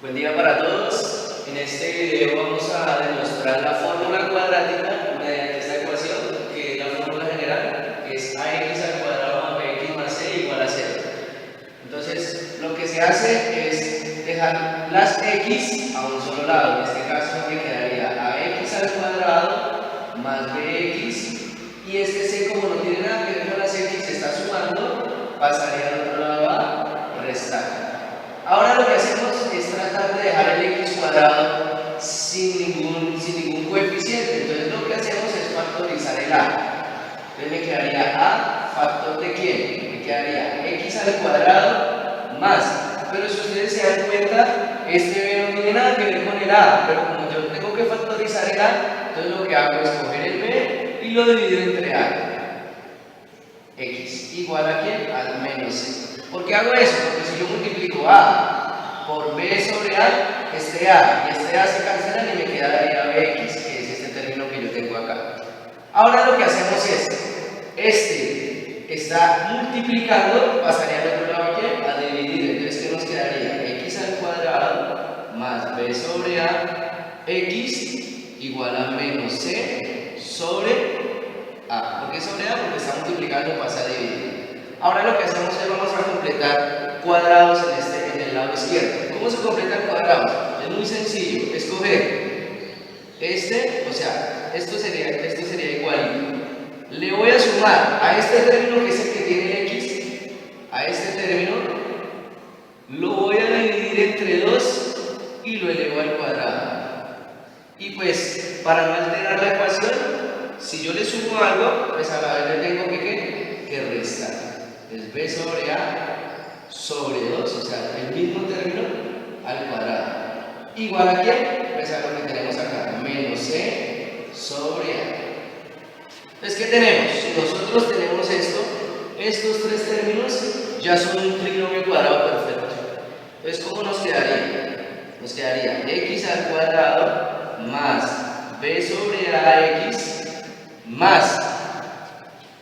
Buen día para todos. En este video vamos a demostrar la fórmula cuadrática mediante esta ecuación, que es la fórmula general, que es ax al cuadrado más bx más c igual a 0. Entonces, lo que se hace es dejar las x a un solo lado. En este caso me quedaría ax al cuadrado más bx, y este c, como no tiene nada que ver con las x, se está sumando, pasaría al otro lado a restar. Ahora lo que hacemos es tratar de dejar el x cuadrado sin ningún coeficiente. Entonces lo que hacemos es factorizar el a. Entonces me quedaría a factor de ¿quién? Me quedaría x al cuadrado más. Pero si ustedes se dan cuenta, este b no tiene nada que ver con el a. Pero como yo tengo que factorizar el a, entonces lo que hago es coger el b y lo divido entre a. X igual a ¿quién? Al menos c. ¿Por qué hago eso? Porque si yo multiplico a por b sobre a, este a y este a se cancelan y me quedaría bx, que es este término que yo tengo acá. Ahora lo que hacemos es, este está multiplicando, pasaría al otro lado ¿quién? A dividir. Entonces, ¿qué nos quedaría? X al cuadrado más b sobre a, x igual a menos c sobre a. ¿Por qué sobre a? Porque está multiplicando, pasa a dividir. Ahora lo que hacemos es vamos a completar cuadrados en el lado izquierdo. ¿Cómo se completan cuadrados? Es muy sencillo. Escoger este, o sea, esto sería igual. Le voy a sumar a este término que es el que tiene x, a este término, lo voy a dividir entre 2 y lo elevo al cuadrado. Y pues, para no alterar la ecuación, si yo le sumo algo, pues a la vez le tengo que restar. Es b sobre a sobre 2, o sea, el mismo término al cuadrado. Igual a quién? Pues a lo que tenemos acá, menos c sobre a. Entonces, ¿qué tenemos? Si nosotros tenemos esto, estos tres términos ya son un trinomio cuadrado perfecto. Entonces, ¿cómo nos quedaría? Nos quedaría x al cuadrado más b sobre ax más.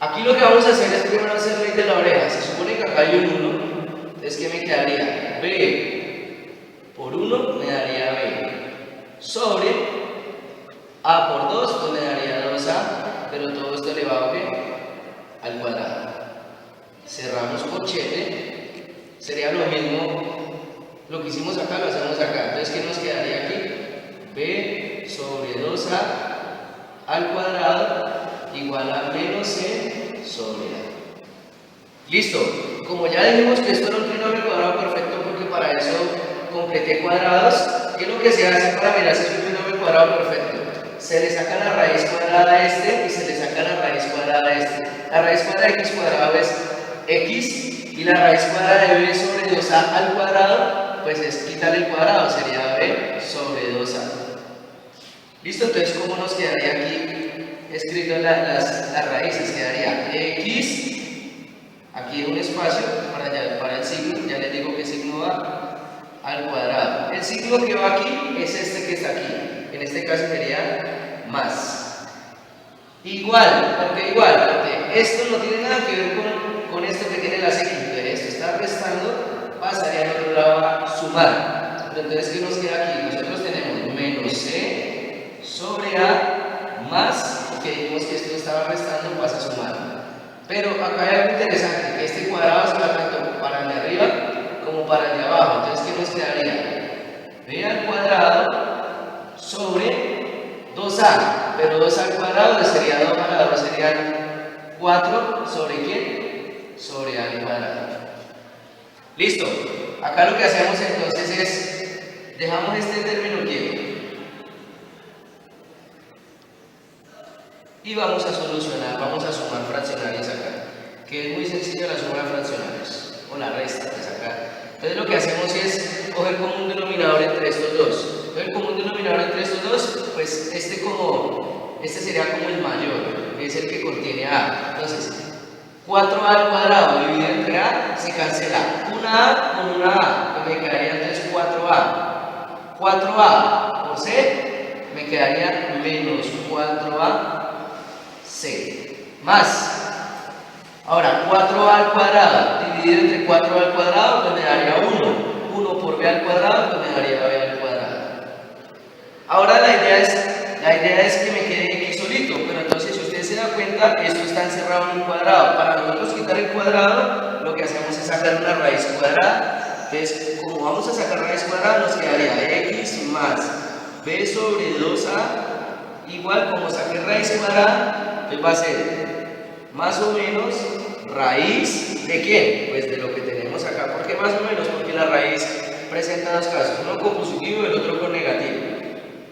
Aquí lo que vamos a hacer es primero hacer ley de la oreja. Se supone que acá hay un 1. Entonces, ¿qué me quedaría? B por 1 me daría B sobre A por 2, pues me daría 2A, pero todo esto elevado ¿qué? Al cuadrado. Cerramos corchete. Sería lo mismo, lo que hicimos acá lo hacemos acá. Entonces, ¿qué nos quedaría aquí? B sobre 2A al cuadrado igual a menos c sobre a. Listo. Como ya dijimos que esto era un trinomio cuadrado perfecto, porque para eso completé cuadrados, ¿qué es lo que se hace para mirar si es un trinomio cuadrado perfecto? Se le saca la raíz cuadrada a este y se le saca la raíz cuadrada a este. La raíz cuadrada de x cuadrado es x y la raíz cuadrada de b sobre 2a al cuadrado, pues es quitarle el cuadrado, sería b sobre 2a. Listo, entonces ¿cómo nos quedaría aquí escrito las raíces? Quedaría x, aquí un espacio para el signo, ya les digo qué signo va, al cuadrado. El signo que va aquí es este que está aquí, en este caso sería más. Igual, ¿por qué igual? Porque esto no tiene nada que ver con esto que tiene la x, entonces esto está restando, pasaría al otro lado a sumar. Pero entonces, ¿qué nos queda aquí? Nosotros tenemos menos c sobre a más, que dijimos que esto estaba restando, pasa a sumar. Pero acá hay algo interesante, que este cuadrado se va tanto para el de arriba como para el de abajo. Entonces, ¿qué nos quedaría? B al cuadrado sobre 2a, pero 2 al cuadrado sería 2 a la 2 serían 4 sobre ¿quién? Sobre a al cuadrado. Listo. Acá lo que hacemos entonces es, dejamos este término quieto y vamos a solucionar, vamos a sumar fraccionarios acá, que es muy sencilla la suma de fraccionarios, o la resta, pues acá. Entonces lo que hacemos es coger común denominador entre estos dos. El común denominador entre estos dos, pues este sería como el mayor, que es el que contiene a. Entonces, 4a al cuadrado dividido entre a, se cancela una a con una a, que me quedaría entonces 4a. 4a por c, me quedaría menos 4a c más. Ahora, 4a al cuadrado dividido entre 4a al cuadrado, pues me daría 1. 1 por b al cuadrado, pues me daría b al cuadrado. Ahora la idea es que me quede x solito, pero entonces si ustedes se dan cuenta, esto está encerrado en un cuadrado. Para nosotros quitar el cuadrado, lo que hacemos es sacar una raíz cuadrada. Entonces, como vamos a sacar raíz cuadrada, nos quedaría x más b sobre 2a igual, como saqué raíz cuadrada, pues va a ser más o menos raíz de ¿qué? Pues de lo que tenemos acá. ¿Por qué más o menos? Porque la raíz presenta dos casos, uno con positivo y el otro con negativo.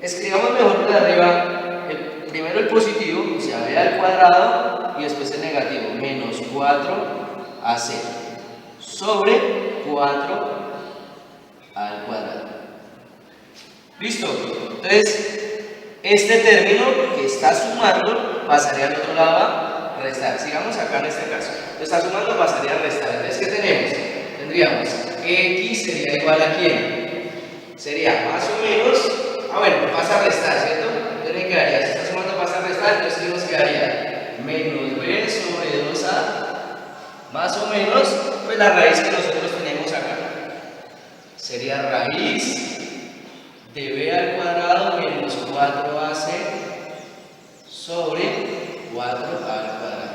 Escribamos mejor lo de arriba, primero el positivo, o sea, b al cuadrado, y después el negativo, menos 4ac sobre 4 al cuadrado. ¿Listo? Entonces, este término que está sumando pasaría al otro lado a restar. Sigamos acá en este caso. Lo está sumando, pasaría a restar. Entonces, ¿qué tenemos? Tendríamos x sería igual a ¿quién? Sería más o menos, bueno, pasa a restar, ¿cierto? Entonces me quedaría, si está sumando pasa a restar, entonces nos quedaría menos b sobre 2a más o menos, pues la raíz que nosotros tenemos acá. Sería raíz de b al cuadrado menos 4ac sobre 4 al cuadrado.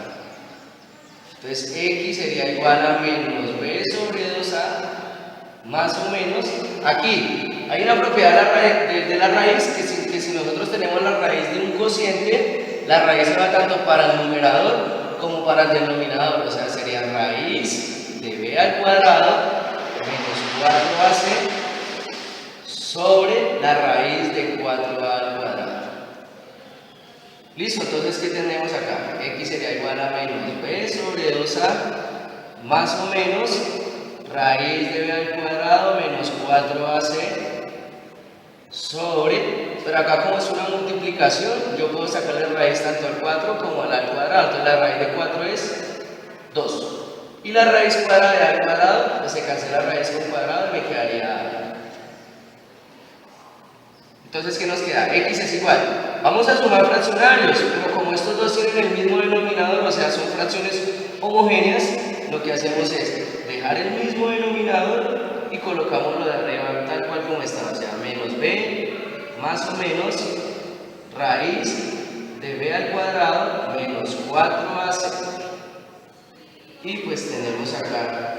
Entonces x sería igual a menos b sobre 2a más o menos, aquí hay una propiedad de la raíz que si nosotros tenemos la raíz de un cociente, la raíz se va tanto para el numerador como para el denominador, o sea sería raíz de b al cuadrado menos 4ac sobre la raíz de 4 al cuadrado. Listo, entonces ¿qué tenemos acá? X sería igual a menos b sobre 2a más o menos raíz de b al cuadrado menos 4ac sobre, pero acá como es una multiplicación, yo puedo sacarle raíz tanto al 4 como al cuadrado, entonces la raíz de 4 es 2. Y la raíz cuadrada de a al cuadrado, pues se cancela raíz con cuadrado y me quedaría a. Entonces, ¿qué nos queda? X es igual. Vamos a sumar fraccionarios, pero como estos dos tienen el mismo denominador, o sea, son fracciones homogéneas, lo que hacemos es dejar el mismo denominador y colocamos lo de arriba tal cual como está, o sea, menos b más o menos raíz de b al cuadrado menos 4ac. Y pues tenemos acá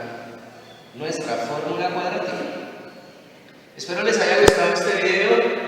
nuestra fórmula cuadratica. Espero les haya gustado este video.